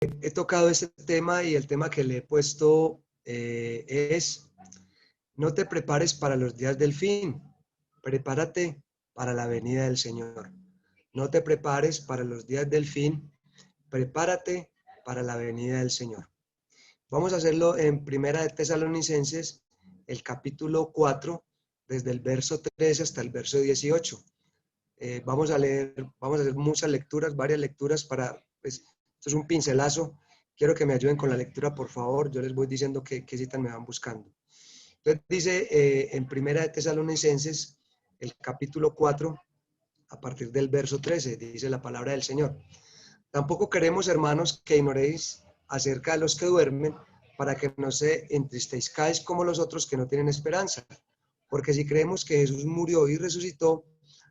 he tocado este tema y el tema que le he puesto es: no te prepares para los días del fin, prepárate para la venida del Señor. No te prepares para los días del fin, prepárate para la venida del Señor. Vamos a hacerlo en Primera de Tesalonicenses, el capítulo 4, desde el verso 13 hasta el verso 18. Vamos a hacer muchas lecturas, varias lecturas pues, esto es un pincelazo. Quiero que me ayuden con la lectura, por favor. Yo les voy diciendo qué citas me van buscando. Entonces dice en Primera de Tesalonicenses, el capítulo 4, a partir del verso 13, dice la palabra del Señor. Tampoco queremos, hermanos, que ignoréis acerca de los que duermen, para que no se entristezcáis como los otros que no tienen esperanza. Porque si creemos que Jesús murió y resucitó,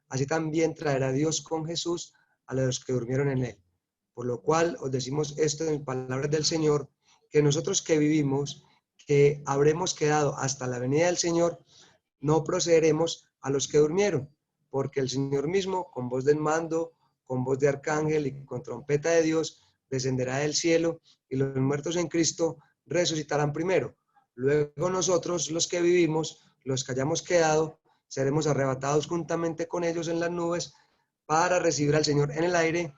así también traerá Dios con Jesús a los que durmieron en él. Por lo cual os decimos esto en palabras del Señor, que nosotros que vivimos, que habremos quedado hasta la venida del Señor, no procederemos a los que durmieron, porque el Señor mismo, con voz del mando, con voz de arcángel y con trompeta de Dios, descenderá del cielo, y los muertos en Cristo resucitarán primero. Luego nosotros, los que vivimos, los que hayamos quedado, seremos arrebatados juntamente con ellos en las nubes para recibir al Señor en el aire,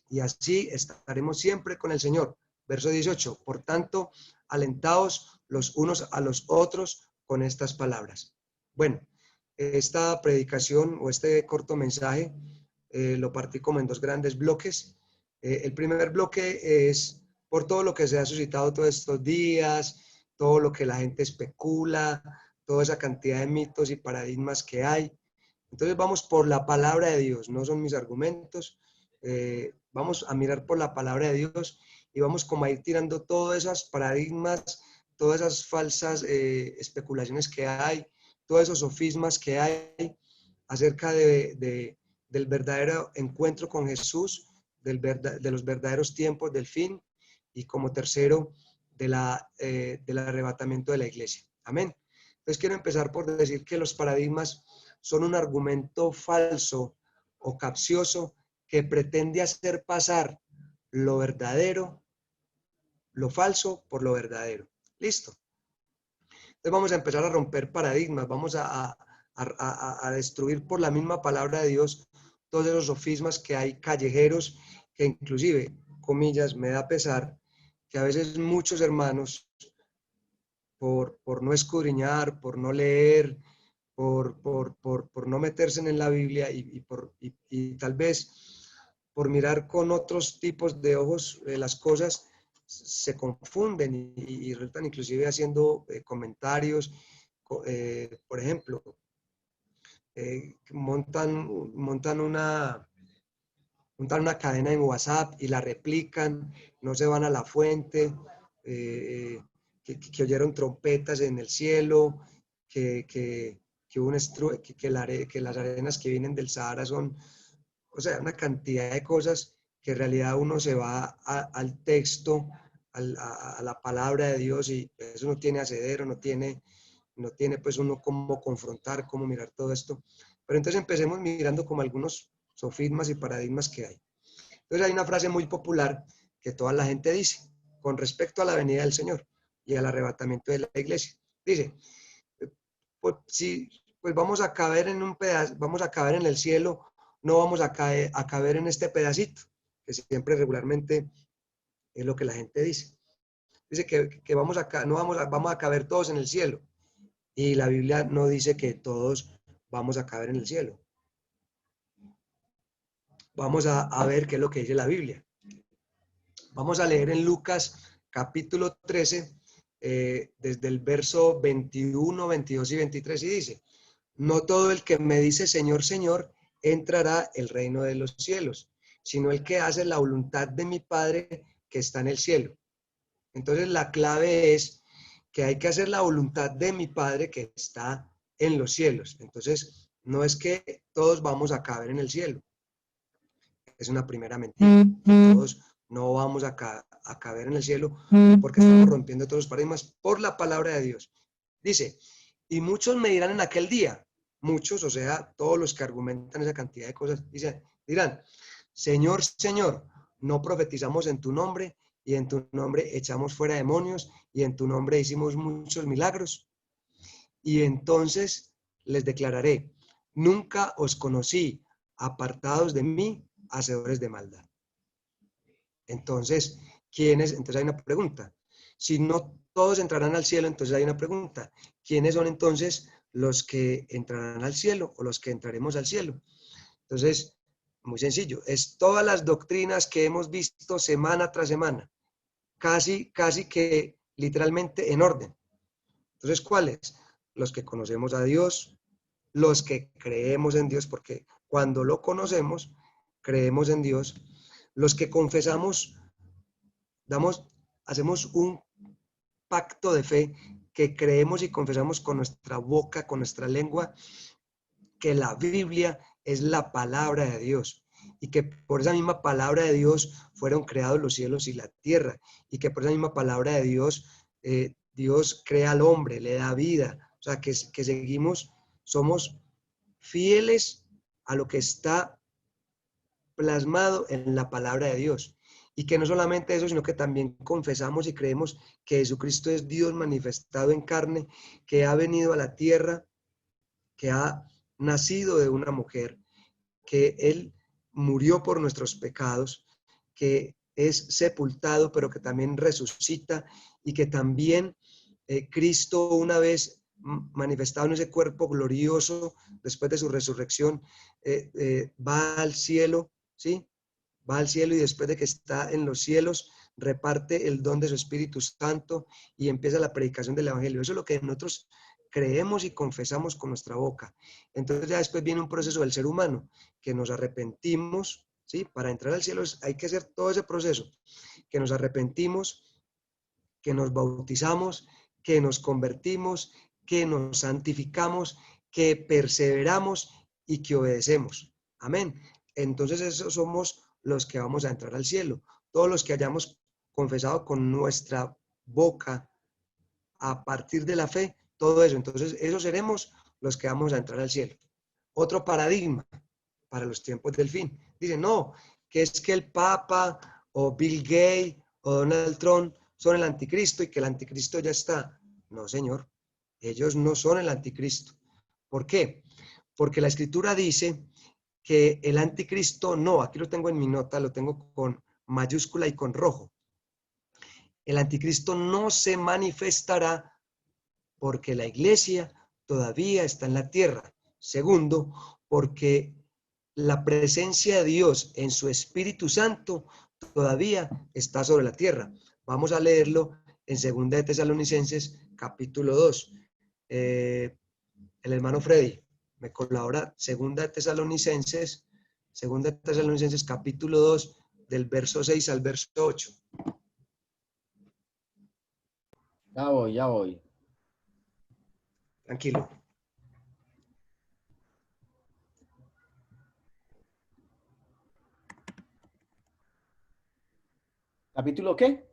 y así estaremos siempre con el Señor. Verso 18. Por tanto, alentaos los unos a los otros con estas palabras. Bueno, esta predicación o este corto mensaje lo partí como en dos grandes bloques. El primer bloque es por todo lo que se ha suscitado todos estos días, todo lo que la gente especula, toda esa cantidad de mitos y paradigmas que hay. Entonces vamos por la palabra de Dios, no son mis argumentos. Vamos a mirar por la palabra de Dios y vamos como a ir tirando todos esos paradigmas, todas esas falsas especulaciones que hay, todos esos sofismas que hay acerca del verdadero encuentro con Jesús, de los verdaderos tiempos del fin, y como tercero, del arrebatamiento de la iglesia. Amén. Entonces quiero empezar por decir que los paradigmas son un argumento falso o capcioso que pretende hacer pasar lo verdadero, lo falso por lo verdadero. Listo. Entonces vamos a empezar a romper paradigmas, vamos a destruir por la misma palabra de Dios todos esos sofismas que hay callejeros, que inclusive, comillas, me da pesar que a veces muchos hermanos, por no escudriñar, por no leer, por no meterse en la Biblia y tal vez por mirar con otros tipos de ojos las cosas, se confunden y resultan inclusive haciendo comentarios, por ejemplo, montan una cadena en WhatsApp y la replican, no se van a la fuente, que oyeron trompetas en el cielo, que hubo que las arenas que vienen del Sahara son, o sea, una cantidad de cosas que en realidad uno se va al texto, a la palabra de Dios, y eso no tiene asedero, no tiene pues uno cómo confrontar, cómo mirar todo esto. Pero entonces empecemos mirando como algunos sofismas y paradigmas que hay. Entonces hay una frase muy popular que toda la gente dice con respecto a la venida del Señor y al arrebatamiento de la iglesia. Dice, pues si pues vamos a caber en un pedazo, vamos a caber en el cielo, no vamos a caber en este pedacito, que siempre regularmente es lo que la gente dice. Dice que no vamos a caber todos en el cielo. Y la Biblia no dice que todos vamos a caber en el cielo. Vamos a ver qué es lo que dice la Biblia. Vamos a leer en Lucas capítulo 13, desde el verso 21, 22 y 23, y dice: no todo el que me dice Señor, Señor, entrará el reino de los cielos, sino el que hace la voluntad de mi Padre que está en el cielo. Entonces la clave es que hay que hacer la voluntad de mi Padre que está en los cielos. Entonces no es que todos vamos a caber en el cielo. Es una primera mentira. Todos no vamos a caber en el cielo porque estamos rompiendo todos los paradigmas por la palabra de Dios. Dice, y muchos me dirán en aquel día, muchos, o sea, todos los que argumentan esa cantidad de cosas, dirán, Señor, Señor, no profetizamos en tu nombre y en tu nombre echamos fuera demonios, y en tu nombre hicimos muchos milagros. Y entonces les declararé, nunca os conocí, apartados de mí, hacedores de maldad. Entonces, ¿quiénes? Entonces hay una pregunta. Si no todos entrarán al cielo, entonces hay una pregunta. ¿Quiénes son entonces los que entrarán al cielo o los que entraremos al cielo? Entonces, muy sencillo, es todas las doctrinas que hemos visto semana tras semana, casi que literalmente en orden. Entonces, ¿cuáles? Los que conocemos a Dios, los que creemos en Dios, porque cuando lo conocemos, creemos en Dios, los que confesamos, hacemos un pacto de fe que creemos y confesamos con nuestra boca, con nuestra lengua, que la Biblia es la palabra de Dios y que por esa misma palabra de Dios fueron creados los cielos y la tierra y que por esa misma palabra de Dios, Dios crea al hombre, le da vida, o sea, que seguimos, somos fieles a lo que está plasmado en la palabra de Dios. Y que no solamente eso, sino que también confesamos y creemos que Jesucristo es Dios manifestado en carne, que ha venido a la tierra, que ha nacido de una mujer, que Él murió por nuestros pecados, que es sepultado, pero que también resucita y que también Cristo una vez manifestado en ese cuerpo glorioso, después de su resurrección, va al cielo, ¿sí? Va al cielo y después de que está en los cielos, reparte el don de su Espíritu Santo y empieza la predicación del Evangelio. Eso es lo que nosotros creemos y confesamos con nuestra boca. Entonces ya después viene un proceso del ser humano, que nos arrepentimos, ¿sí? Para entrar al cielo hay que hacer todo ese proceso, que nos arrepentimos, que nos bautizamos, que nos convertimos, que nos santificamos, que perseveramos y que obedecemos. Amén. Entonces esos somos los que vamos a entrar al cielo. Todos los que hayamos confesado con nuestra boca a partir de la fe, todo eso. Entonces esos seremos los que vamos a entrar al cielo. Otro paradigma para los tiempos del fin. Dicen, no, que es que el Papa o Bill Gates o Donald Trump son el anticristo y que el anticristo ya está. No, señor, ellos no son el anticristo. ¿Por qué? Porque la escritura dice que el anticristo no, aquí lo tengo en mi nota, lo tengo con mayúscula y con rojo. El anticristo no se manifestará porque la iglesia todavía está en la tierra. Segundo, porque la presencia de Dios en su Espíritu Santo todavía está sobre la tierra. Vamos a leerlo en 2 de Tesalonicenses, capítulo 2. El hermano Freddy me colabora. 2 de Tesalonicenses, capítulo 2, del verso 6 al verso 8. Ya voy. Tranquilo. ¿Capítulo qué?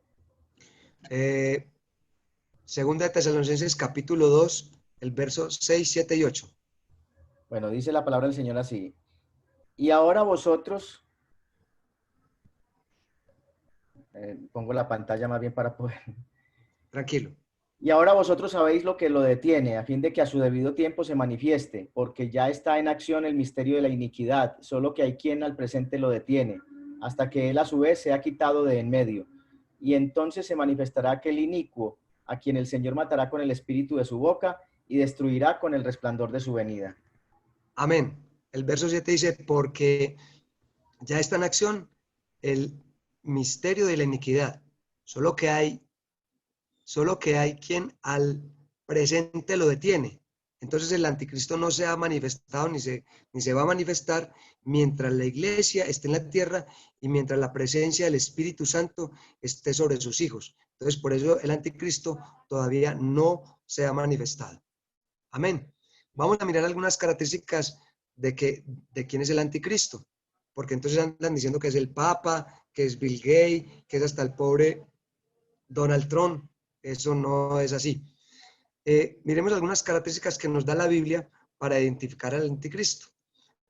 Segunda de Tesalonicenses, capítulo 2, el verso 6, 7 y 8. Bueno, dice la palabra del Señor así. Y ahora vosotros, pongo la pantalla más bien para poder. Tranquilo. Y ahora vosotros sabéis lo que lo detiene, a fin de que a su debido tiempo se manifieste, porque ya está en acción el misterio de la iniquidad, solo que hay quien al presente lo detiene, hasta que él a su vez sea quitado de en medio. Y entonces se manifestará aquel inicuo, a quien el Señor matará con el espíritu de su boca y destruirá con el resplandor de su venida. Amén. El verso 7 dice, porque ya está en acción el misterio de la iniquidad, solo que hay quien al presente lo detiene. Entonces el anticristo no se ha manifestado ni se va a manifestar mientras la iglesia esté en la tierra y mientras la presencia del Espíritu Santo esté sobre sus hijos. Entonces por eso el anticristo todavía no se ha manifestado. Amén. Vamos a mirar algunas características de quién es el anticristo, porque entonces andan diciendo que es el Papa, que es Bill Gates, que es hasta el pobre Donald Trump. Eso no es así. Miremos algunas características que nos da la Biblia para identificar al anticristo.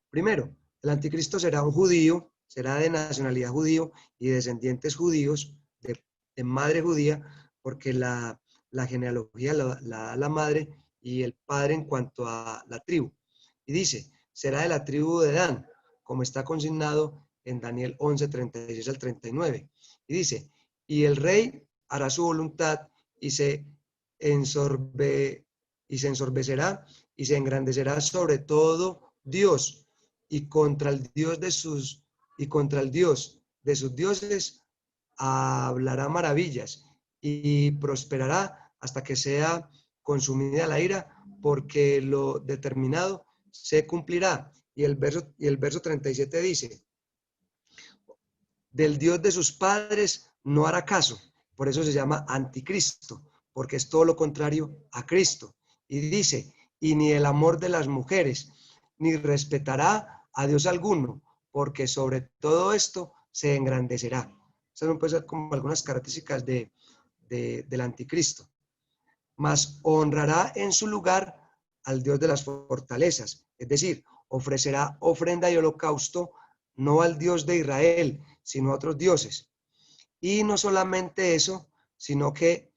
Primero, el anticristo será un judío, será de nacionalidad judío y descendientes judíos, de en madre judía, porque la genealogía la da la madre y el padre en cuanto a la tribu. Y dice, será de la tribu de Dan, como está consignado en Daniel 11, 36 al 39. Y dice, y el rey hará su voluntad y se ensorbecerá y se engrandecerá sobre todo Dios y contra el Dios de sus dioses hablará maravillas y prosperará hasta que sea consumida la ira, porque lo determinado se cumplirá. Y el verso 37 dice, del Dios de sus padres no hará caso. Por eso se llama anticristo, porque es todo lo contrario a Cristo. Y dice, y ni el amor de las mujeres, ni respetará a Dios alguno, porque sobre todo esto se engrandecerá. Esas pueden ser como algunas características del anticristo. Mas honrará en su lugar al Dios de las fortalezas, es decir, ofrecerá ofrenda y holocausto no al Dios de Israel, sino a otros dioses. Y no solamente eso, sino que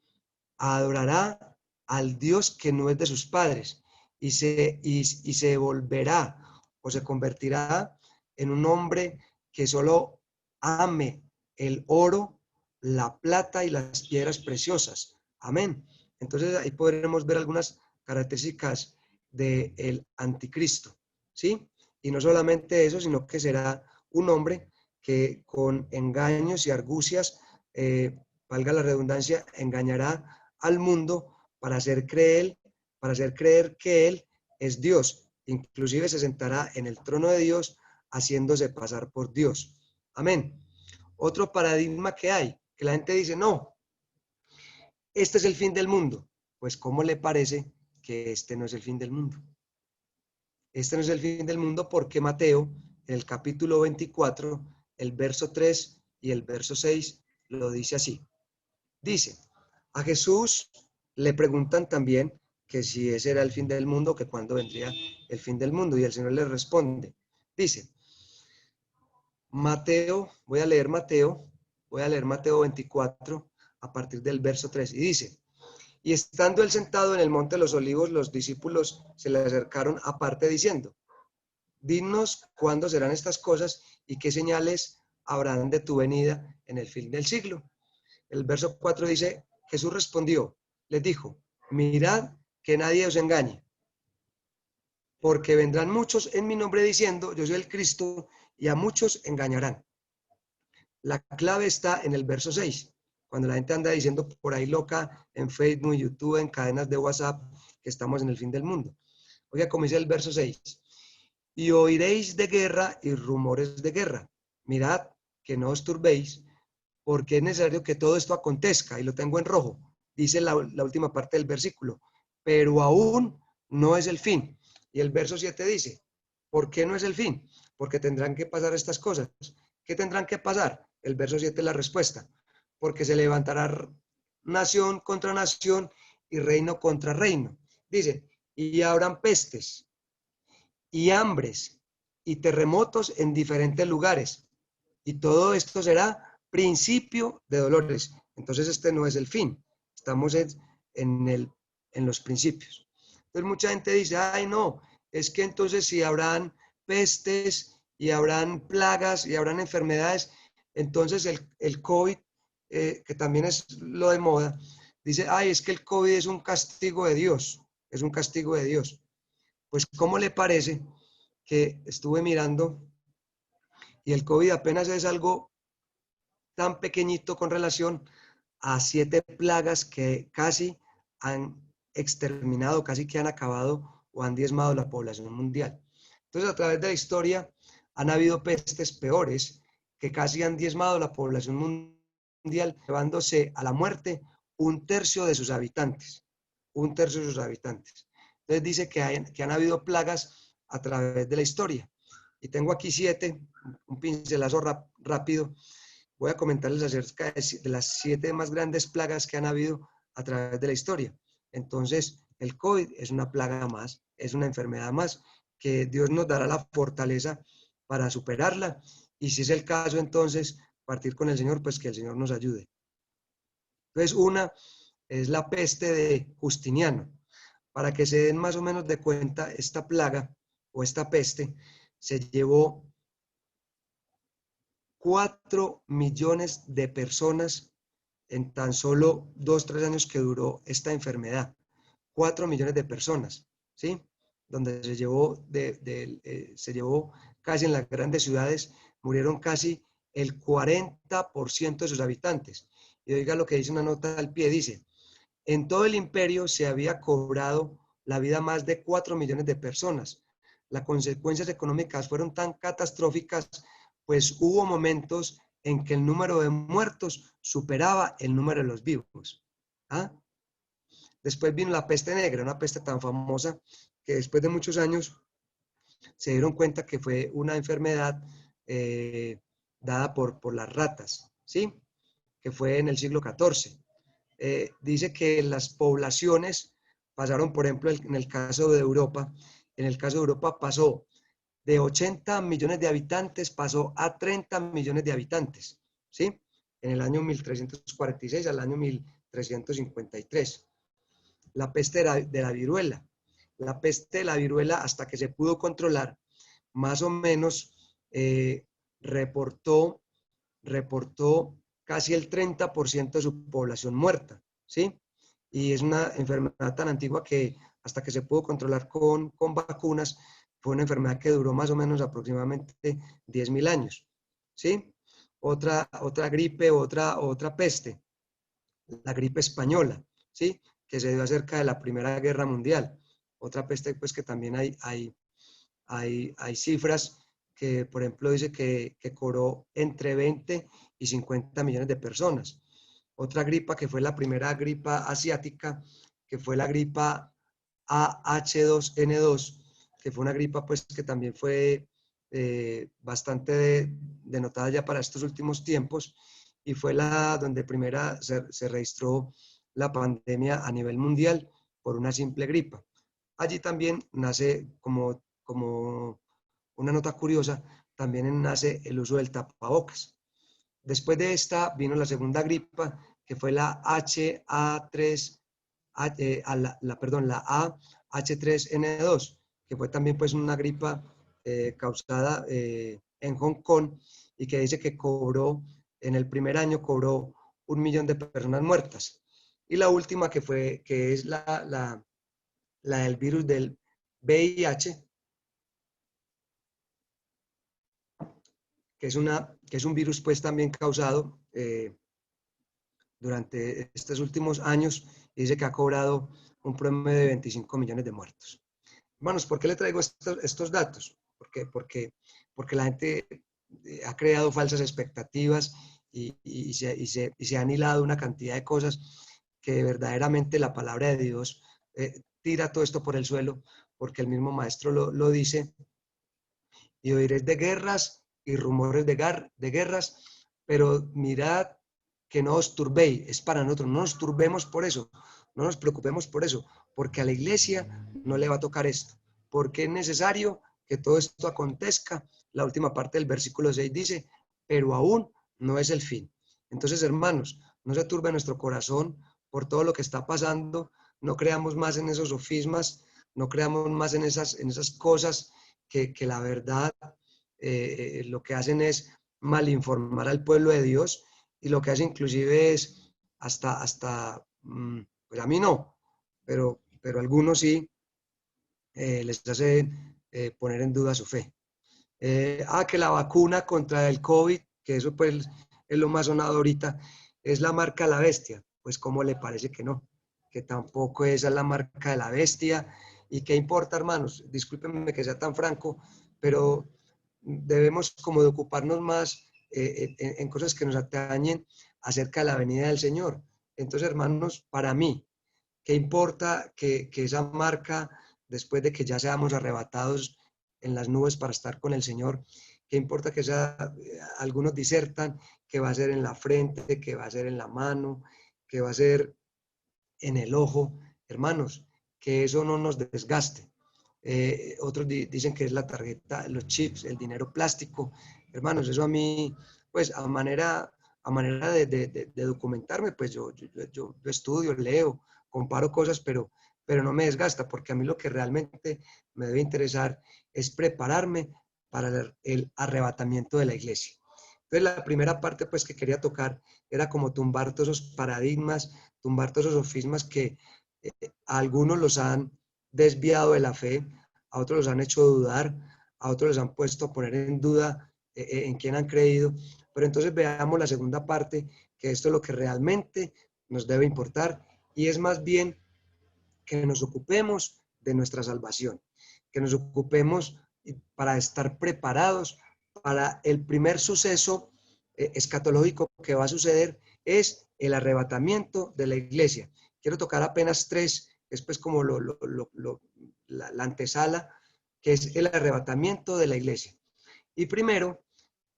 adorará al Dios que no es de sus padres y se volverá o se convertirá en un hombre que solo ame el oro, la plata y las piedras preciosas. Amén. Entonces ahí podremos ver algunas características del anticristo, ¿sí? Y no solamente eso, sino que será un hombre que con engaños y argucias, valga la redundancia, engañará al mundo para hacer creer que él es Dios. Inclusive se sentará en el trono de Dios haciéndose pasar por Dios. Amén. Otro paradigma que hay, que la gente dice, no, este es el fin del mundo. Pues, ¿cómo le parece que este no es el fin del mundo? Este no es el fin del mundo porque Mateo, en el capítulo 24, el verso 3 y el verso 6, lo dice así. Dice, a Jesús le preguntan también que si ese era el fin del mundo, que cuándo vendría el fin del mundo. Y el Señor le responde. Dice, voy a leer Mateo 24 a partir del verso 3. Y dice, y estando él sentado en el monte de los olivos, los discípulos se le acercaron aparte diciendo, dinos cuándo serán estas cosas y qué señales habrán de tu venida en el fin del siglo. El verso 4 dice, Jesús respondió, les dijo, mirad que nadie os engañe, porque vendrán muchos en mi nombre diciendo, yo soy el Cristo, y a muchos engañarán. La clave está en el verso 6, cuando la gente anda diciendo por ahí loca en Facebook, YouTube, en cadenas de WhatsApp, que estamos en el fin del mundo. Oiga, como dice el verso 6, y oiréis de guerra y rumores de guerra. Mirad que no os turbéis, porque es necesario que todo esto acontezca, y lo tengo en rojo, dice la última parte del versículo, pero aún no es el fin. Y el verso 7 dice, ¿por qué no es el fin? Porque tendrán que pasar estas cosas. ¿Qué tendrán que pasar? El verso 7 es la respuesta, porque se levantará nación contra nación y reino contra reino. Dice, y habrán pestes y hambres y terremotos en diferentes lugares, y todo esto será principio de dolores. Entonces este no es el fin, estamos en los principios. Entonces mucha gente dice, ay no, es que entonces si habrán pestes y habrán plagas y habrán enfermedades, entonces el COVID, que también es lo de moda, dice, ay, es que el COVID es un castigo de Dios, es un castigo de Dios. Pues ¿cómo le parece que estuve mirando y el COVID apenas es algo tan pequeñito con relación a 7 plagas que casi han exterminado, casi que han acabado o han diezmado la población mundial? Entonces, a través de la historia han habido pestes peores que casi han diezmado la población mundial, llevándose a la muerte 1/3 de sus habitantes. 1/3 de sus habitantes. Entonces dice que han habido plagas a través de la historia. Y tengo aquí 7, un pincelazo rápido. Voy a comentarles acerca de las 7 más grandes plagas que han habido a través de la historia. Entonces, el COVID es una plaga más, es una enfermedad más, que Dios nos dará la fortaleza para superarla. Y si es el caso, entonces, partir con el Señor, pues que el Señor nos ayude. Entonces, una es la peste de Justiniano. Para que se den más o menos de cuenta, esta plaga o esta peste se llevó 4 millones de personas en tan solo 2, 3 años que duró esta enfermedad. 4 millones de personas, ¿sí? Donde se llevó casi en las grandes ciudades, murieron casi el 40% de sus habitantes. Y oiga lo que dice una nota al pie, dice, en todo el imperio se había cobrado la vida más de 4 millones de personas. Las consecuencias económicas fueron tan catastróficas, pues hubo momentos en que el número de muertos superaba el número de los vivos. ¿Ah? Después vino la peste negra, una peste tan famosa que después de muchos años se dieron cuenta que fue una enfermedad dada por las ratas, ¿sí? Que fue en el siglo XIV. Dice que las poblaciones pasaron, por ejemplo, en el caso de Europa, pasó de 80 millones de habitantes, pasó a 30 millones de habitantes, ¿sí? En el año 1346 al año 1353. La peste de la viruela. La peste de la viruela, hasta que se pudo controlar, más o menos reportó casi el 30% de su población muerta, ¿sí? Y es una enfermedad tan antigua que hasta que se pudo controlar con vacunas, fue una enfermedad que duró más o menos aproximadamente 10.000 años, ¿sí? Otra gripe, otra peste, la gripe española, ¿sí? Que se dio acerca de la Primera Guerra Mundial. Otra peste, pues que también hay cifras que, por ejemplo, dice que cobró entre 20 y 50 millones de personas. Otra gripa que fue la primera gripa asiática, que fue la gripa AH2N2, que fue una gripa pues que también fue bastante denotada ya para estos últimos tiempos y fue la donde primera se registró la pandemia a nivel mundial por una simple gripa. Allí también nace como una nota curiosa, también nace el uso del tapabocas. Después de esta vino la segunda gripa, que fue la la AH3N2, que fue también pues una gripa causada en Hong Kong y que dice que en el primer año cobró 1 millón de personas muertas. Y la última que es la del virus del VIH, que es un virus pues también causado durante estos últimos años y dice que ha cobrado un promedio de 25 millones de muertos. Hermanos, ¿por qué le traigo estos datos? Porque la gente ha creado falsas expectativas y se han hilado una cantidad de cosas que verdaderamente la palabra de Dios tira todo esto por el suelo, porque el mismo maestro lo dice, y oiréis de guerras y rumores de guerras, pero mirad que no os turbéis, es para nosotros, no nos turbemos por eso, no nos preocupemos por eso, porque a la iglesia no le va a tocar esto, porque es necesario que todo esto acontezca. La última parte del versículo 6 dice, pero aún no es el fin. Entonces, hermanos, no se turbe nuestro corazón por todo lo que está pasando, no creamos más en esos sofismas, no creamos más en esas cosas que la verdad lo que hacen es malinformar al pueblo de Dios y lo que hace inclusive es pues a mí no, pero algunos sí les hace poner en duda su fe. Que la vacuna contra el COVID, que eso pues es lo más sonado ahorita, es la marca de la bestia. Pues cómo le parece que no, que tampoco esa es la marca de la bestia. ¿Y qué importa, hermanos? Discúlpenme que sea tan franco, pero debemos como de ocuparnos más en cosas que nos atañen acerca de la venida del Señor. Entonces, hermanos, para mí, ¿qué importa que esa marca, después de que ya seamos arrebatados en las nubes para estar con el Señor, qué importa que algunos disertan que va a ser en la frente, que va a ser en la mano, que va a ser en el ojo? Hermanos, que eso no nos desgaste. Otros dicen que es la tarjeta, los chips, el dinero plástico. Hermanos, eso a mí, pues a manera a manera de documentarme, pues yo estudio, leo, comparo cosas, pero no me desgasta, porque a mí lo que realmente me debe interesar es prepararme para el arrebatamiento de la iglesia. Entonces, la primera parte pues que quería tocar era como tumbar todos esos paradigmas, tumbar todos esos sofismas que a algunos los han desviado de la fe, a otros los han hecho dudar, a otros los han puesto a poner en duda en quién han creído. Pero entonces veamos la segunda parte, que esto es lo que realmente nos debe importar, y es más bien que nos ocupemos de nuestra salvación, que nos ocupemos para estar preparados para el primer suceso escatológico que va a suceder, es el arrebatamiento de la iglesia. Quiero tocar apenas tres, después como la antesala, que es el arrebatamiento de la iglesia. Y primero,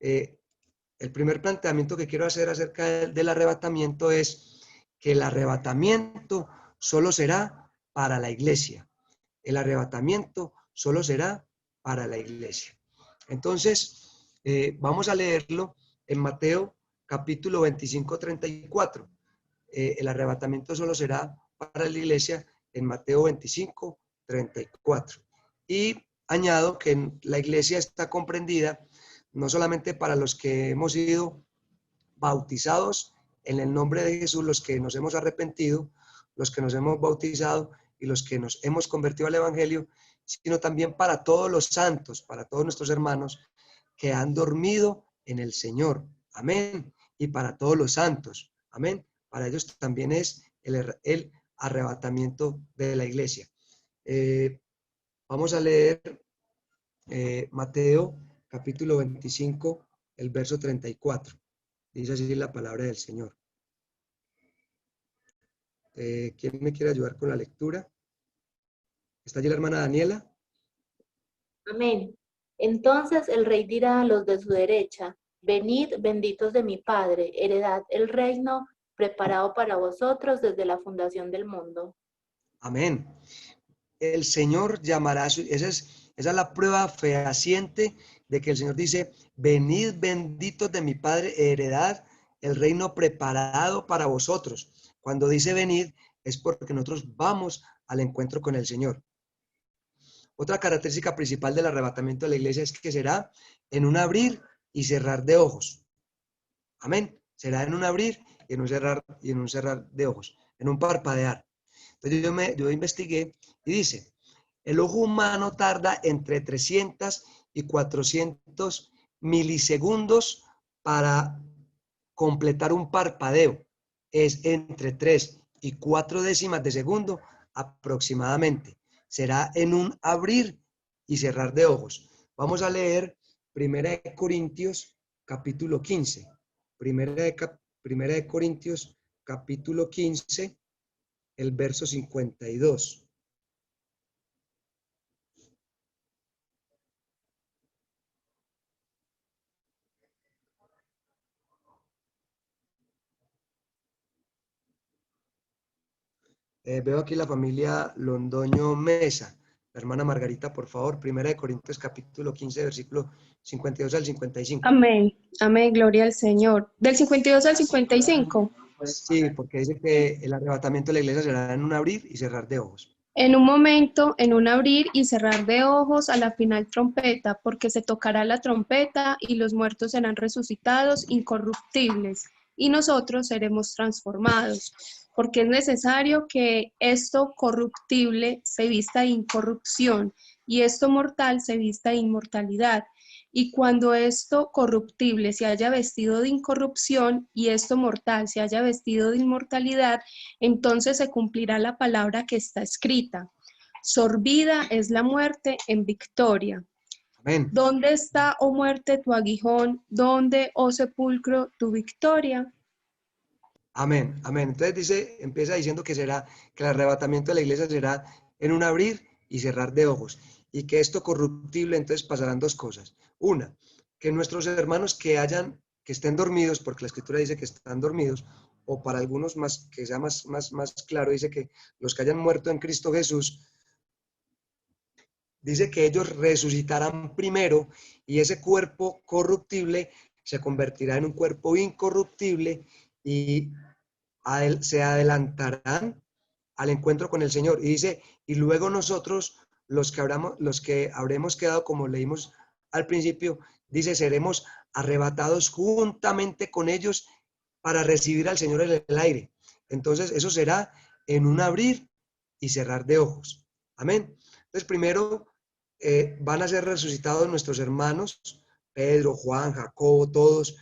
el primer planteamiento que quiero hacer acerca del arrebatamiento es que el arrebatamiento solo será para la iglesia. El arrebatamiento solo será para la iglesia. Entonces, vamos a leerlo en Mateo capítulo 25, 34. El arrebatamiento solo será para la iglesia en Mateo 25, 34. Y añado que la iglesia está comprendida no solamente para los que hemos sido bautizados en el nombre de Jesús, los que nos hemos arrepentido, los que nos hemos bautizado y los que nos hemos convertido al Evangelio, sino también para todos los santos, para todos nuestros hermanos que han dormido en el Señor. Amén. Y para todos los santos. Amén. Para ellos también es el arrebatamiento de la iglesia. Vamos a leer Mateo capítulo 25, el verso 34. Dice así la palabra del Señor. ¿Quién me quiere ayudar con la lectura? ¿Está allí la hermana Daniela? Amén. Entonces el rey dirá a los de su derecha: venid, benditos de mi Padre, heredad el reino preparado para vosotros desde la fundación del mundo. Amén. El Señor llamará, esa es la prueba fehaciente de que el Señor dice: venid, benditos de mi Padre, heredad el reino preparado para vosotros. Cuando dice venid, es porque nosotros vamos al encuentro con el Señor. Otra característica principal del arrebatamiento de la iglesia es que será en un abrir y cerrar de ojos. Amén. Será en un abrir y en un cerrar de ojos, en un parpadear. Entonces yo investigué y dice: el ojo humano tarda entre 300 y 400 milisegundos para completar un parpadeo. Es entre 3 y 4 décimas de segundo aproximadamente. Será en un abrir y cerrar de ojos. Vamos a leer 1 Corintios capítulo 15. 1 Corintios capítulo 15, el verso 52. Veo aquí la familia Londoño Mesa. La hermana Margarita, por favor, 1 Corintios capítulo 15, versículo 52 al 55. Amén, amén, gloria al Señor. Del 52 al 55. Sí, porque dice que el arrebatamiento de la iglesia será en un abrir y cerrar de ojos. En un momento, en un abrir y cerrar de ojos, a la final trompeta, porque se tocará la trompeta y los muertos serán resucitados incorruptibles, y nosotros seremos transformados, porque es necesario que esto corruptible se vista de incorrupción y esto mortal se vista de inmortalidad. Y cuando esto corruptible se haya vestido de incorrupción y esto mortal se haya vestido de inmortalidad, entonces se cumplirá la palabra que está escrita: sorbida es la muerte en victoria. Amén. ¿Dónde está, oh muerte, tu aguijón? ¿Dónde, oh sepulcro, tu victoria? Amén, amén. Entonces empieza diciendo que el arrebatamiento de la iglesia será en un abrir y cerrar de ojos. Y que esto corruptible, entonces pasarán dos cosas. Una, que nuestros hermanos que estén dormidos, porque la escritura dice que están dormidos, o para algunos más, que sea más claro, dice que los que hayan muerto en Cristo Jesús, dice que ellos resucitarán primero y ese cuerpo corruptible se convertirá en un cuerpo incorruptible y se adelantarán al encuentro con el Señor. Y dice, y luego nosotros, los que habremos quedado, como leímos al principio, dice, seremos arrebatados juntamente con ellos para recibir al Señor en el aire. Entonces, eso será en un abrir y cerrar de ojos. Amén. Entonces, primero van a ser resucitados nuestros hermanos, Pedro, Juan, Jacobo, todos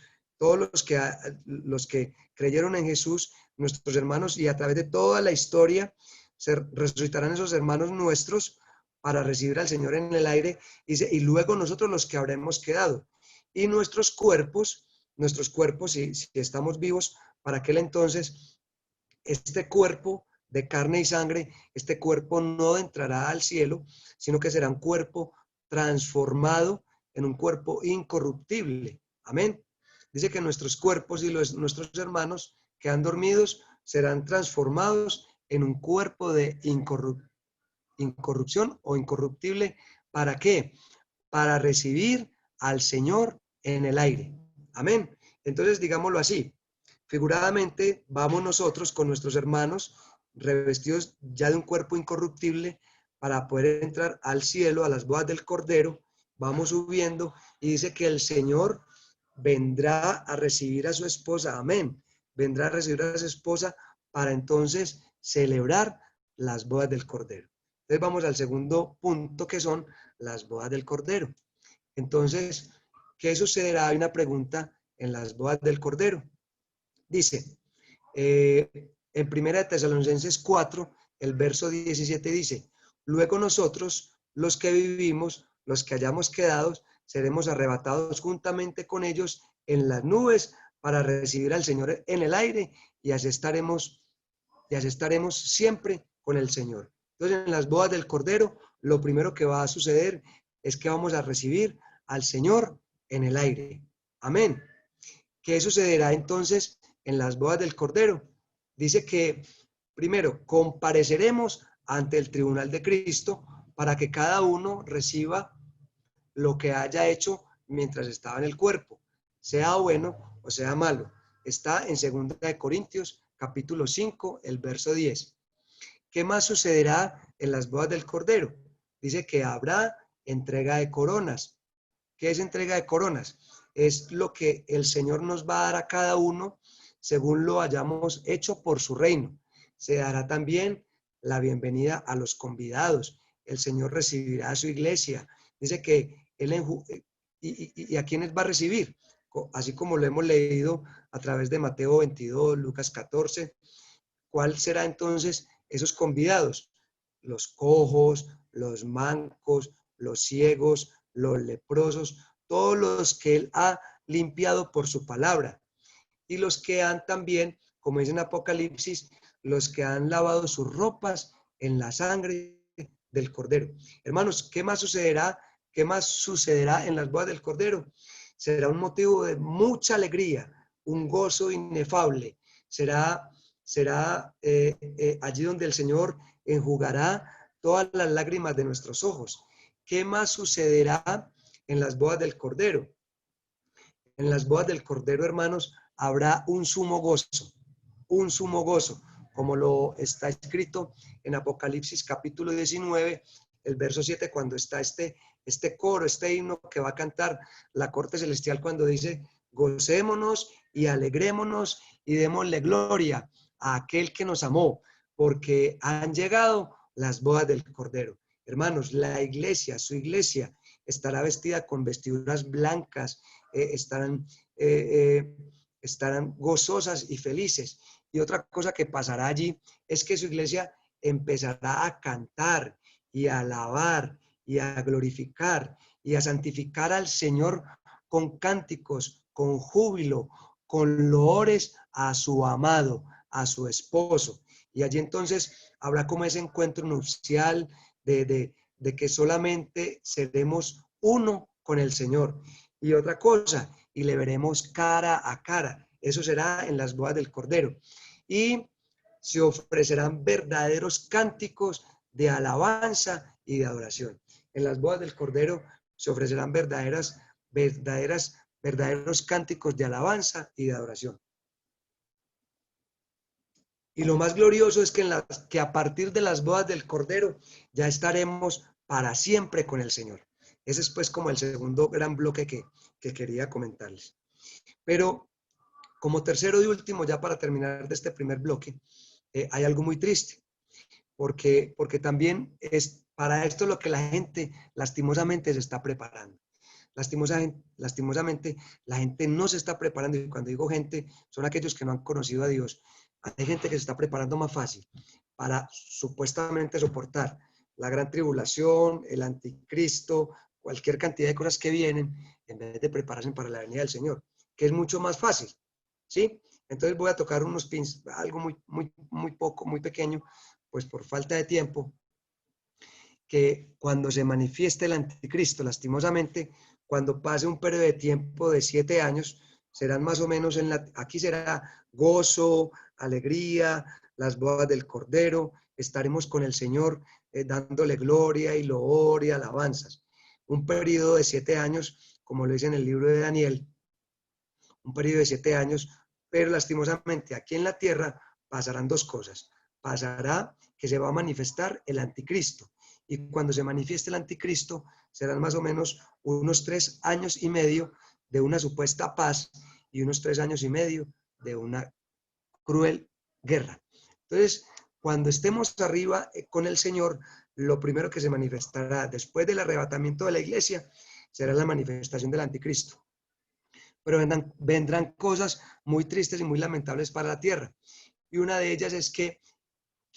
los que creyeron en Jesús, nuestros hermanos, y a través de toda la historia se resucitarán esos hermanos nuestros para recibir al Señor en el aire, y luego nosotros los que habremos quedado. Y nuestros cuerpos, si estamos vivos, para aquel entonces, este cuerpo de carne y sangre, este cuerpo no entrará al cielo, sino que será un cuerpo transformado en un cuerpo incorruptible. Amén. Dice que nuestros cuerpos y nuestros hermanos que han dormidos serán transformados en un cuerpo de incorrupción o incorruptible. ¿Para qué? Para recibir al Señor en el aire. Amén. Entonces, digámoslo así, figuradamente vamos nosotros con nuestros hermanos revestidos ya de un cuerpo incorruptible para poder entrar al cielo, a las bodas del Cordero. Vamos subiendo y dice que el Señor vendrá a recibir a su esposa. Amén. Vendrá a recibir a su esposa para entonces celebrar las bodas del Cordero. Entonces vamos al segundo punto, que son las bodas del Cordero. Entonces, ¿qué sucederá? Hay una pregunta en las bodas del Cordero. Dice, en 1 Tesalonicenses 4, el verso 17 dice, luego nosotros, los que vivimos, los que hayamos quedado, seremos arrebatados juntamente con ellos en las nubes para recibir al Señor en el aire, y así estaremos siempre con el Señor. Entonces, en las bodas del Cordero, lo primero que va a suceder es que vamos a recibir al Señor en el aire. Amén. ¿Qué sucederá entonces en las bodas del Cordero? Dice que primero compareceremos ante el tribunal de Cristo para que cada uno reciba lo que haya hecho mientras estaba en el cuerpo, sea bueno o sea malo. Está en 2 Corintios capítulo 5, el verso 10. ¿Qué más sucederá en las bodas del Cordero? Dice que habrá entrega de coronas. ¿Qué es entrega de coronas? Es lo que el Señor nos va a dar a cada uno según lo hayamos hecho por su reino. Se dará también la bienvenida a los convidados. El Señor recibirá a su iglesia. Dice que Él ¿y a quiénes va a recibir? Así como lo hemos leído a través de Mateo 22, Lucas 14. ¿Cuál será entonces esos convidados? Los cojos, los mancos, los ciegos, los leprosos, todos los que Él ha limpiado por su palabra. Y los que han también, como dice en Apocalipsis, los que han lavado sus ropas en la sangre del Cordero. Hermanos, ¿qué más sucederá? ¿Qué más sucederá en las bodas del Cordero? Será un motivo de mucha alegría, un gozo inefable. Será allí donde el Señor enjugará todas las lágrimas de nuestros ojos. ¿Qué más sucederá en las bodas del Cordero? En las bodas del Cordero, hermanos, habrá un sumo gozo, como lo está escrito en Apocalipsis capítulo 19, el verso 7, cuando está este coro, este himno que va a cantar la corte celestial cuando dice, gocémonos y alegrémonos y démosle gloria a aquel que nos amó, porque han llegado las bodas del Cordero. Hermanos, la iglesia, su iglesia, estará vestida con vestiduras blancas, estarán gozosas y felices. Y otra cosa que pasará allí es que su iglesia empezará a cantar y a alabar y a glorificar y a santificar al Señor con cánticos, con júbilo, con loores a su amado, a su esposo. Y allí entonces habrá como ese encuentro nupcial de que solamente seremos uno con el Señor. Y otra cosa, y le veremos cara a cara. Eso será en las bodas del Cordero. Y se ofrecerán verdaderos cánticos de alabanza y de adoración. En las bodas del Cordero se ofrecerán verdaderas verdaderos cánticos de alabanza y de adoración. Y lo más glorioso es que a partir de las bodas del Cordero ya estaremos para siempre con el Señor. Ese es pues como el segundo gran bloque que quería comentarles. Pero como tercero y último, ya para terminar de este primer bloque, hay algo muy triste, porque también es para esto lo que la gente lastimosamente se está preparando. Lastimosamente, la gente no se está preparando, y cuando digo gente, son aquellos que no han conocido a Dios. Hay gente que se está preparando más fácil para supuestamente soportar la gran tribulación, el anticristo, cualquier cantidad de cosas que vienen, en vez de prepararse para la venida del Señor, que es mucho más fácil, ¿sí? Entonces voy a tocar unos pins, algo muy poco, muy pequeño, pues por falta de tiempo, que cuando se manifieste el anticristo, lastimosamente, cuando pase un periodo de tiempo de 7 años, serán más o menos aquí será gozo, alegría, las bodas del Cordero, estaremos con el Señor dándole gloria y loor y alabanzas. Un periodo de 7 años, como lo dice en el libro de Daniel, un periodo de 7 años, pero lastimosamente aquí en la tierra pasarán dos cosas. Pasará que se va a manifestar el anticristo, y cuando se manifieste el anticristo serán más o menos unos 3 años y medio de una supuesta paz y unos 3 años y medio de una cruel guerra. Entonces, cuando estemos arriba con el Señor, lo primero que se manifestará después del arrebatamiento de la iglesia será la manifestación del anticristo. Pero vendrán cosas muy tristes y muy lamentables para la tierra. Y una de ellas es que,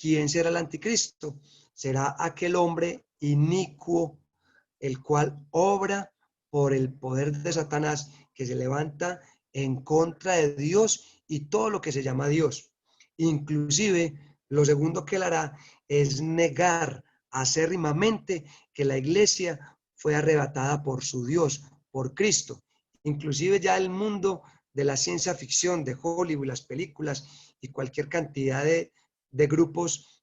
¿quién será el anticristo? Será aquel hombre inicuo, el cual obra por el poder de Satanás, que se levanta en contra de Dios y todo lo que se llama Dios. Inclusive, lo segundo que él hará es negar acérrimamente que la iglesia fue arrebatada por su Dios, por Cristo. Inclusive ya el mundo de la ciencia ficción, de Hollywood, las películas y cualquier cantidad de grupos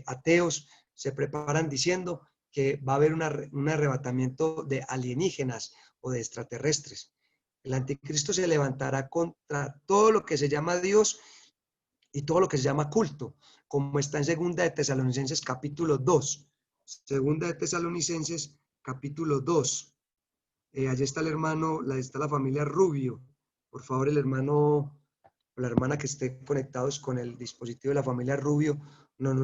ateos se preparan diciendo que va a haber un arrebatamiento de alienígenas o de extraterrestres. El anticristo se levantará contra todo lo que se llama Dios y todo lo que se llama culto, como está en Segunda de Tesalonicenses capítulo 2. Segunda de Tesalonicenses capítulo 2. Allí está el hermano, está la familia Rubio. Por favor, el hermano o la hermana que esté conectados con el dispositivo de la familia Rubio, nos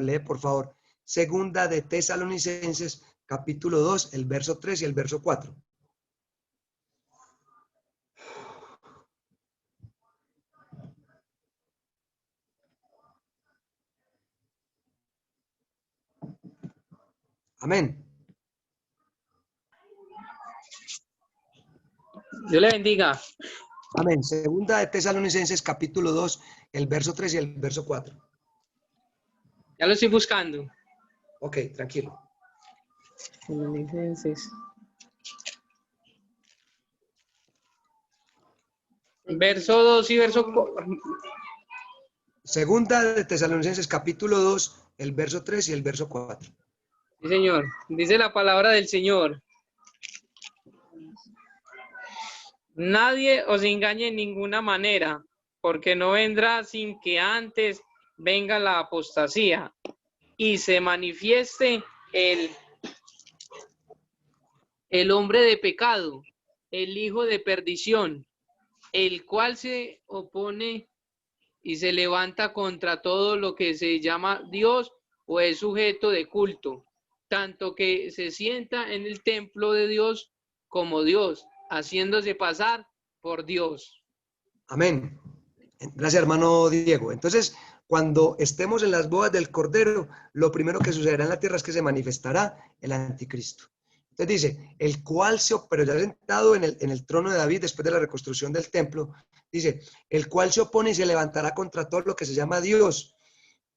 lee, por favor, Segunda de Tesalonicenses, capítulo 2, el verso 3 y el verso 4. Amén. Dios le bendiga. Amén. Segunda de Tesalonicenses, capítulo 2, el verso 3 y el verso 4. Ya lo estoy buscando. Ok, tranquilo. Tesalonicenses. Verso 2 y verso 4. Segunda de Tesalonicenses, capítulo 2, el verso 3 y el verso 4. Sí, señor. Dice la palabra del Señor. Nadie os engañe en ninguna manera, porque no vendrá sin que antes venga la apostasía y se manifieste el hombre de pecado, el hijo de perdición, el cual se opone y se levanta contra todo lo que se llama Dios o es sujeto de culto, tanto que se sienta en el templo de Dios como Dios, haciéndose pasar por Dios. Amén. Gracias, hermano Diego. Entonces, cuando estemos en las bodas del Cordero, lo primero que sucederá en la tierra es que se manifestará el anticristo. Entonces dice, el cual pero ya sentado en el trono de David después de la reconstrucción del templo, dice, el cual se opone y se levantará contra todo lo que se llama Dios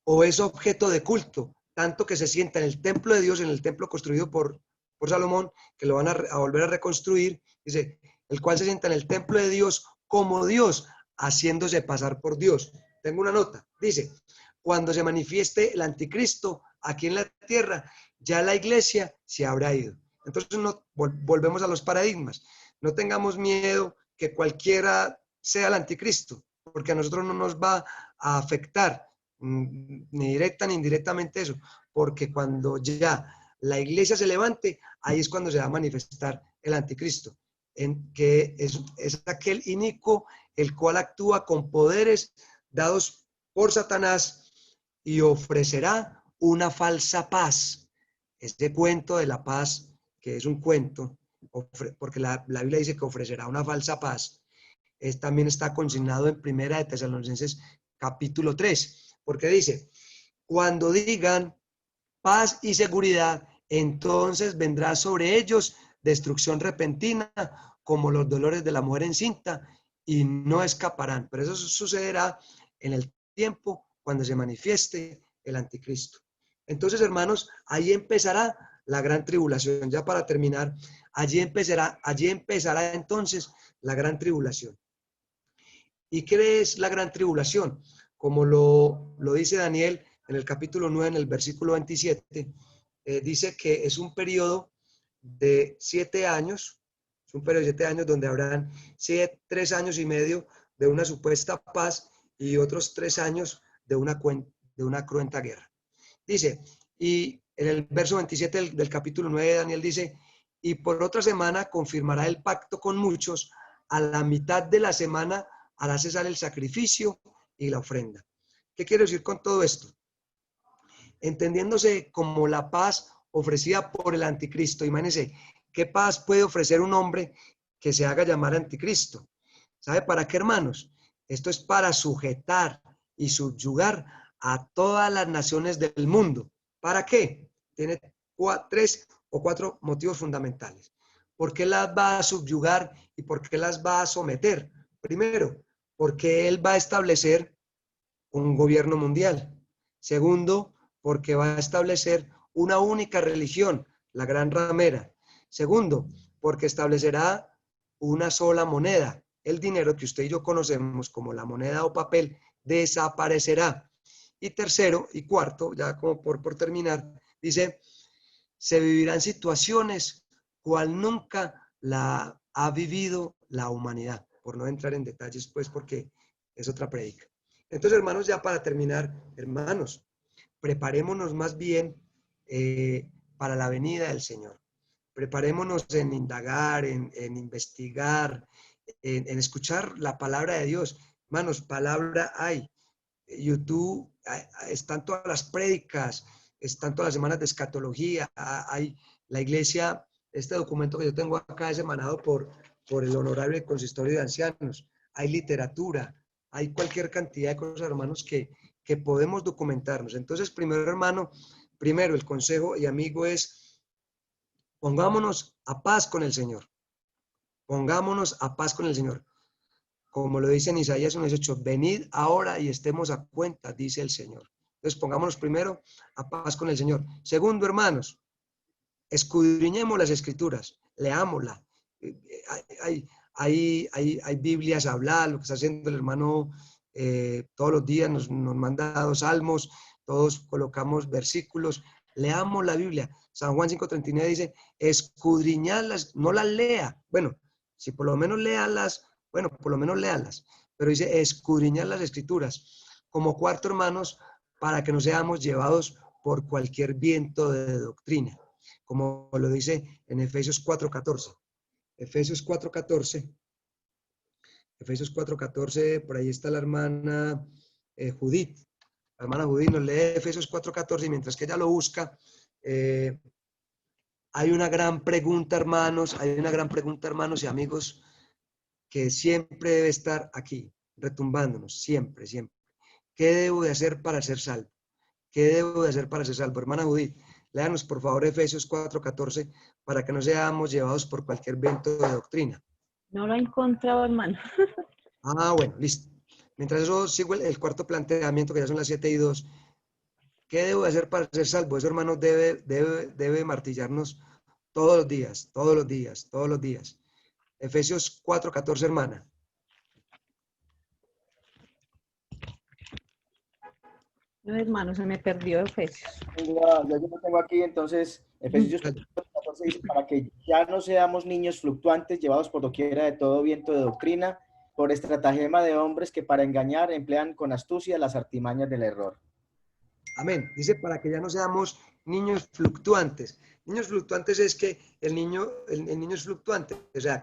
o es objeto de culto, tanto que se sienta en el templo de Dios, en el templo construido por Salomón, que lo van a volver a reconstruir, dice, el cual se sienta en el templo de Dios como Dios, haciéndose pasar por Dios. Tengo una nota, dice, cuando se manifieste el anticristo aquí en la tierra, ya la iglesia se habrá ido. Entonces volvemos a los paradigmas. no tengamos miedo que cualquiera sea el anticristo, porque a nosotros no nos va a afectar ni directa ni indirectamente eso, porque cuando ya la iglesia se levante, ahí es cuando se va a manifestar el anticristo, que es aquel inicuo el cual actúa con poderes dados por Satanás y ofrecerá una falsa paz. Este cuento de la paz, que es un cuento, porque la Biblia dice que ofrecerá una falsa paz, también está consignado en Primera de Tesalonicenses capítulo 3, porque dice, cuando digan paz y seguridad, entonces vendrá sobre ellos destrucción repentina, como los dolores de la mujer encinta, y no escaparán. Pero eso sucederá en el tiempo cuando se manifieste el anticristo. Entonces, hermanos, ahí empezará la gran tribulación. Ya para terminar, allí empezará entonces la gran tribulación. ¿Y qué es la gran tribulación? Como lo dice Daniel en el capítulo 9, en el versículo 27, dice que es un periodo de 7 años, es un periodo de 7 años donde habrán 3 años y medio de una supuesta paz y otros 3 años de una cruenta guerra. Dice, y en el verso 27 del capítulo 9 de Daniel dice, y por otra semana confirmará el pacto con muchos, a la mitad de la semana hará cesar el sacrificio y la ofrenda. ¿Qué quiero decir con todo esto? Entendiéndose como la paz ofrecida por el anticristo. Imagínense, ¿qué paz puede ofrecer un hombre que se haga llamar anticristo? ¿Sabe para qué, hermanos? Esto es para sujetar y subyugar a todas las naciones del mundo. ¿Para qué? Tiene 3 o 4 motivos fundamentales. ¿Por qué las va a subyugar y por qué las va a someter? Primero, porque él va a establecer un gobierno mundial. Segundo, porque va a establecer una única religión, la gran ramera. Segundo, porque establecerá una sola moneda. El dinero que usted y yo conocemos como la moneda o papel desaparecerá. Y tercero y cuarto, ya como por terminar, dice, se vivirán situaciones cual nunca la ha vivido la humanidad. Por no entrar en detalles, pues, porque es otra predica. Entonces, hermanos, ya para terminar, hermanos, preparémonos más bien para la venida del Señor. Preparémonos en indagar, en investigar, en escuchar la palabra de Dios. Hermanos, palabra hay. YouTube, están todas las prédicas, están todas las semanas de escatología, hay la iglesia, este documento que yo tengo acá es emanado por el honorable consistorio de ancianos, hay literatura, hay cualquier cantidad de cosas, hermanos, que podemos documentarnos. Entonces, primero el consejo y amigo es, pongámonos a paz con el Señor, pongámonos a paz con el Señor. Como lo dice en Isaías 1:18, venid ahora y estemos a cuenta, dice el Señor. Entonces pongámonos primero a paz con el Señor. Segundo, hermanos, escudriñemos las Escrituras, leámosla. Hay Biblias habladas, lo que está haciendo el hermano todos los días, nos manda 2 salmos, todos colocamos versículos, leamos la Biblia. San Juan 5:39 dice, escudriñadlas, no las lea. Bueno, si por lo menos léalas, bueno, por lo menos léalas, pero dice escudriñar las Escrituras. Como cuarto, hermanos, para que no seamos llevados por cualquier viento de doctrina, como lo dice en Efesios 4:14. Efesios 4:14, por ahí está la hermana Judith. La hermana Judith nos lee Efesios 4:14 y mientras que ella lo busca, hay una gran pregunta, hermanos, y amigos, que siempre debe estar aquí, retumbándonos, siempre, siempre. ¿Qué debo de hacer para ser salvo? ¿Qué debo de hacer para ser salvo? Hermana Judith, léanos por favor Efesios 4:14 para que no seamos llevados por cualquier viento de doctrina. No lo he encontrado, hermano. Bueno, listo. Mientras eso sigo el cuarto planteamiento, que ya son las 7:02. ¿Qué debo de hacer para ser salvo? Eso, hermanos, debe martillarnos todos los días, todos los días, todos los días. Efesios 4:14, hermana. No, hermano, se me perdió Efesios. Ya yo lo tengo aquí, entonces, Efesios 4:14 11 dice, para que ya no seamos niños fluctuantes, llevados por doquiera de todo viento de doctrina, por estratagema de hombres que para engañar emplean con astucia las artimañas del error. Amén. Dice para que ya no seamos niños fluctuantes. Niños fluctuantes es que el niño es fluctuante, o sea,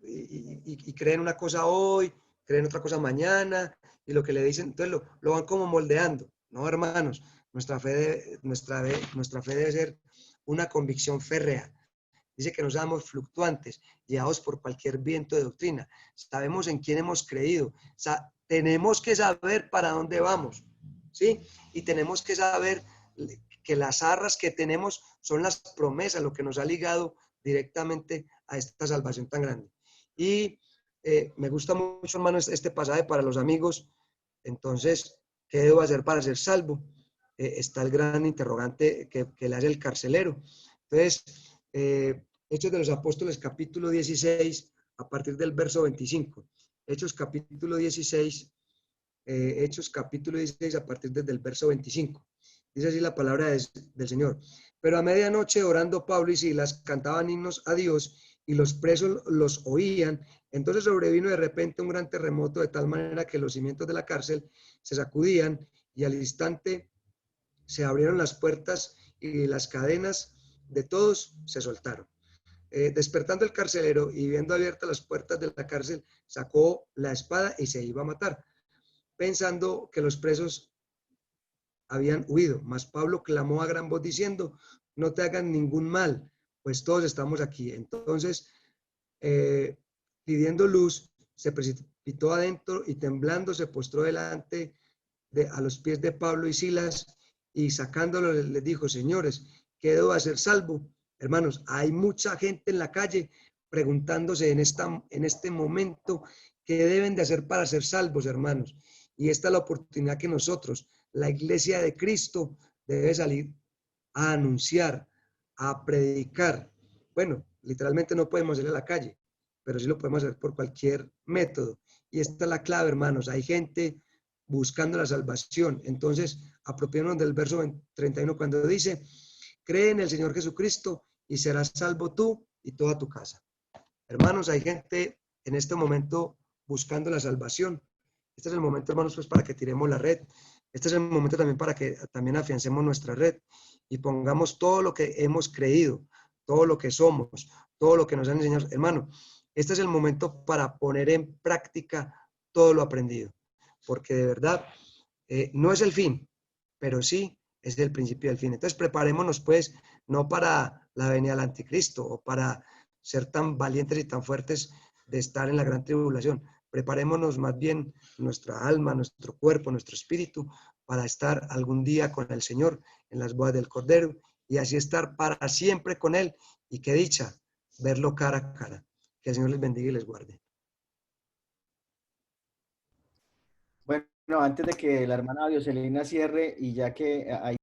y creen una cosa hoy, creen otra cosa mañana, y lo que le dicen, entonces lo van como moldeando. No, hermanos, nuestra fe debe ser una convicción férrea. Dice que no seamos fluctuantes, guiados por cualquier viento de doctrina. Sabemos en quién hemos creído. Tenemos que saber para dónde vamos, ¿sí? Y tenemos que saber que las arras que tenemos son las promesas, lo que nos ha ligado directamente a esta salvación tan grande. Y me gusta mucho, hermano, este pasaje para los amigos. Entonces, ¿qué debo hacer para ser salvo? Está el gran interrogante que le hace el carcelero. Entonces, Hechos de los Apóstoles, capítulo 16, a partir del verso 25. Hechos capítulo 16, a partir del verso 25. Dice así la palabra del Señor. Pero a medianoche, orando Pablo y Silas, cantaban himnos a Dios y los presos los oían. Entonces sobrevino de repente un gran terremoto, de tal manera que los cimientos de la cárcel se sacudían y al instante se abrieron las puertas y las cadenas de todos se soltaron. Despertando el carcelero y viendo abiertas las puertas de la cárcel, sacó la espada y se iba a matar, pensando que los presos habían huido. Mas Pablo clamó a gran voz diciendo, no te hagan ningún mal, pues todos estamos aquí. Entonces, pidiendo luz, se precipitó adentro y temblando se postró delante a los pies de Pablo y Silas y sacándolo les dijo, señores, ¿qué debo hacer salvo? Hermanos, hay mucha gente en la calle preguntándose en este momento qué deben de hacer para ser salvos, hermanos. Y esta es la oportunidad que nosotros, la iglesia de Cristo, debe salir a anunciar, a predicar. Bueno, literalmente no podemos ir a la calle, pero sí lo podemos hacer por cualquier método. Y esta es la clave, hermanos. Hay gente buscando la salvación. Entonces, apropiémonos del verso 31 cuando dice, cree en el Señor Jesucristo y serás salvo tú y toda tu casa. Hermanos, hay gente en este momento buscando la salvación. Este es el momento, hermanos, pues para que tiremos la red. Este es el momento también para que también afiancemos nuestra red y pongamos todo lo que hemos creído, todo lo que somos, todo lo que nos han enseñado. Hermano, este es el momento para poner en práctica todo lo aprendido, porque de verdad no es el fin, pero sí es el principio del fin. Entonces preparémonos pues, no para la venida del anticristo o para ser tan valientes y tan fuertes de estar en la gran tribulación. Preparémonos más bien nuestra alma, nuestro cuerpo, nuestro espíritu para estar algún día con el Señor en las bodas del Cordero y así estar para siempre con Él. Y qué dicha verlo cara a cara. Que el Señor les bendiga y les guarde. Bueno, antes de que la hermana Dioselina cierre y ya que hay